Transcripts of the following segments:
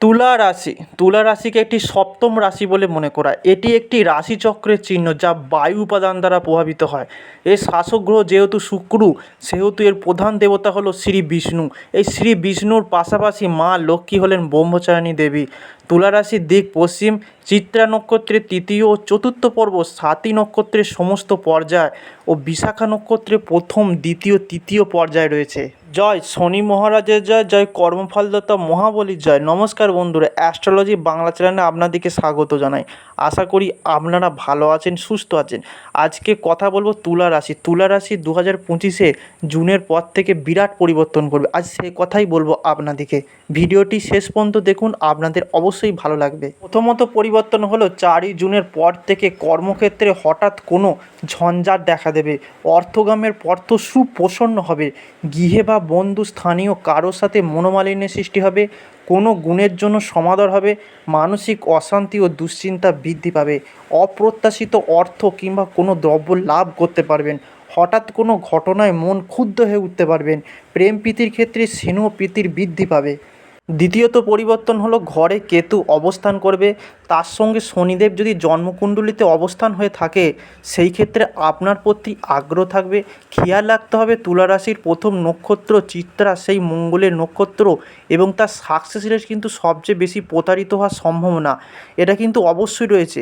তুলা রাশিকে একটি সপ্তম রাশি বলে মনে করা হয়। এটি একটি রাশিচক্রের চিহ্ন যা বায়ু উপাদান দ্বারা প্রভাবিত হয়। এর শাসক গ্রহ যেহেতু শুক্র, সেহেতু এর প্রধান দেবতা হলো শ্রী বিষ্ণু। এই শ্রী বিষ্ণুর পাশাপাশি মা লক্ষ্মী হলেন ব্রহ্মচারিণী দেবী। তুলা রাশির দিক পশ্চিম, চিত্রা নক্ষত্রের তৃতীয় ও চতুর্থ পর্ব, স্বাতী নক্ষত্রের সমস্ত পর্যায় ও বিশাখা নক্ষত্রের প্রথম, দ্বিতীয়, তৃতীয় পর্যায় রয়েছে। জয় শনি মহারাজের জয়, জয় কর্মফলদাতা মহাবলীর জয়। নমস্কার বন্ধুরা, অ্যাস্ট্রোলজি বাংলা চ্যানেলে আপনাদেরকে স্বাগত জানাই। আশা করি আপনারা ভালো আছেন, সুস্থ আছেন। আজকে কথা বলবো তুলা রাশি 2025-এ জুনের পর থেকে বিরাট পরিবর্তন করবে। আজ সেই কথাই বলবো আপনাদেরকে। ভিডিওটি শেষ পর্যন্ত দেখুন, আপনাদের অবশ্যই ভালো লাগবে। প্রথমত পরিবর্তন হলো 4ই জুনের পর থেকে কর্মক্ষেত্রে হঠাৎ কোনো ঝঞ্ঝাট দেখা দেবে। অর্থগামের পথ সুপ্রসন্ন হবে। গৃহে বা বন্ধু স্থানীয় কারোর সাথে মনোমালিন্যের সৃষ্টি হবে। কোনো গুণের জন্য সমাদর হবে। মানসিক অশান্তি ও দুশ্চিন্তা বৃদ্ধি পাবে। অপ্রত্যাশিত অর্থ কিংবা কোনো দ্রব্য লাভ করতে পারবেন। হঠাৎ কোনো ঘটনায় মন ক্ষুব্ধ হয়ে উঠতে পারবেন। প্রেম প্রীতির ক্ষেত্রে স্নেহ প্রীতির বৃদ্ধি পাবে। দ্বিতীয়ত পরিবর্তন হলো ঘরে কেতু অবস্থান করবে, তার সঙ্গে শনিদেব যদি জন্মকুণ্ডলিতে অবস্থান হয়ে থাকে সেই ক্ষেত্রে আপনার প্রতি আগ্রহ থাকবে। খেয়াল রাখতে হবে তুলা রাশির প্রথম নক্ষত্র চিত্রা সেই মঙ্গলের নক্ষত্র, এবং তার সাকসেস রেট কিন্তু সবচেয়ে বেশি প্রতারিত হওয়ার সম্ভাবনা এটা কিন্তু অবশ্যই রয়েছে।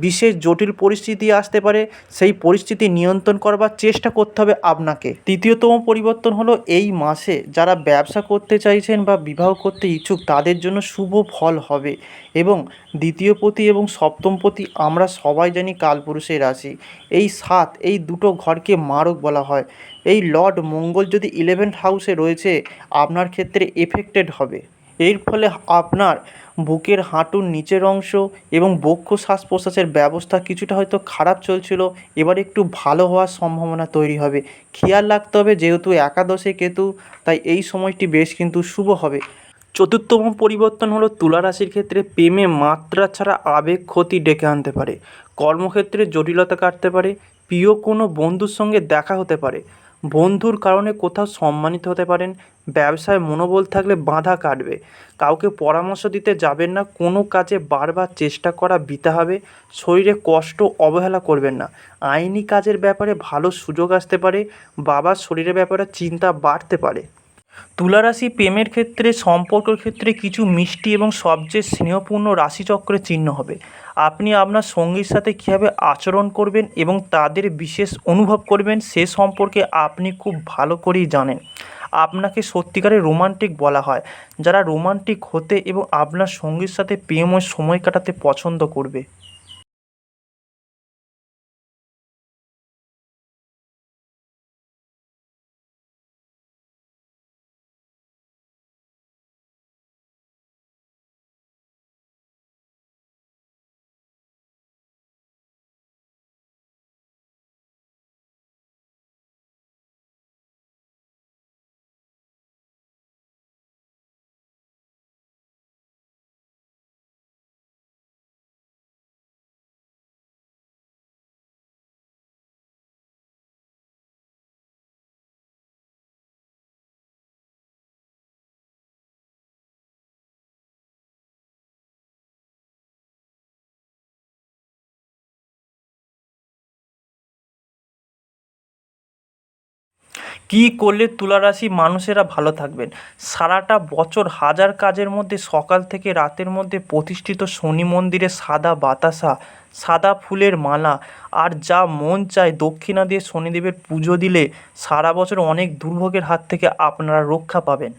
বিশেষ জটিল পরিস্থিতি আসতে পারে, সেই পরিস্থিতি নিয়ন্ত্রণ করবার চেষ্টা করতে হবে আপনাকে। তৃতীয়তম পরিবর্তন হলো এই মাসে যারা ব্যবসা করতে চাইছেন বা বিবাহ করতে ইচ্ছুক তাদের জন্য শুভ ফল হবে। এবং দ্বিতীয় পতি এবং সপ্তম পতি আমরা সবাই জানি কালপুরুষের রাশি। এই দুটো ঘরকে মারক বলা হয়। এই লর্ড মঙ্গল যদি 11th হাউসে রয়েছে আপনার ক্ষেত্রে এফেক্টেড হবে। এর ফলে আপনার বুকের হাঁটুর নিচের অংশ এবং বক্ষ শ্বাস প্রশ্বাসের ব্যবস্থা কিছুটা হয়তো খারাপ চলছিল, এবার একটু ভালো হওয়ার সম্ভাবনা তৈরি হবে। খেয়াল রাখতে হবে যেহেতু একাদশে কেতু, তাই এই সময়টি বেশ কিন্তু শুভ হবে। চতুর্থতম পরিবর্তন হলো তুলা রাশির ক্ষেত্রে প্রেমে মাত্রা ছাড়া আবেগ ক্ষতি ডেকে আনতে পারে। কর্মক্ষেত্রে জটিলতা কাটতে পারে। প্রিয় কোনো বন্ধুর সঙ্গে দেখা হতে পারে। বন্ধুর কারণে কোথাও সম্মানিত হতে পারেন। ব্যবসায় মনোবল থাকলে বাধা কাটবে। কাউকে পরামর্শ দিতে যাবেন না, কোনো কাজে বারবার চেষ্টা করা বৃথা হবে। শরীরে কষ্ট অবহেলা করবেন না। আইনি কাজের ব্যাপারে ভালো সুযোগ আসতে পারে। বাবার শরীরের ব্যাপারে চিন্তা বাড়তে পারে। তুলা রাশি প্রেমের ক্ষেত্রে, সম্পর্কের ক্ষেত্রে কিছু মিষ্টি এবং সবচেয়ে স্নেহপূর্ণ রাশিচক্রের চিহ্ন হবে। আপনি আপনার সঙ্গীর সাথে কীভাবে আচরণ করবেন এবং তাদের বিশেষ অনুভব করবেন সে সম্পর্কে আপনি খুব ভালো করেই জানেন। আপনাকে সত্যিকারের রোমান্টিক বলা হয়, যারা রোমান্টিক হতে এবং আপনার সঙ্গীর সাথে প্রেমময় সময় কাটাতে পছন্দ করবে। কী করলে তুলা রাশি মানুষেরা ভালো থাকবেন? সারাটা বছর হাজার কাজের মধ্যে সকাল থেকে রাতের মধ্যে প্রতিষ্ঠিত শনি মন্দিরে সাদা বাতাসা, সাদা ফুলের মালা আর যা মন চায় দক্ষিণা দিয়ে শনিদেবের পুজো দিলে সারা বছর অনেক দুর্ভোগের হাত থেকে আপনারা রক্ষা পাবেন।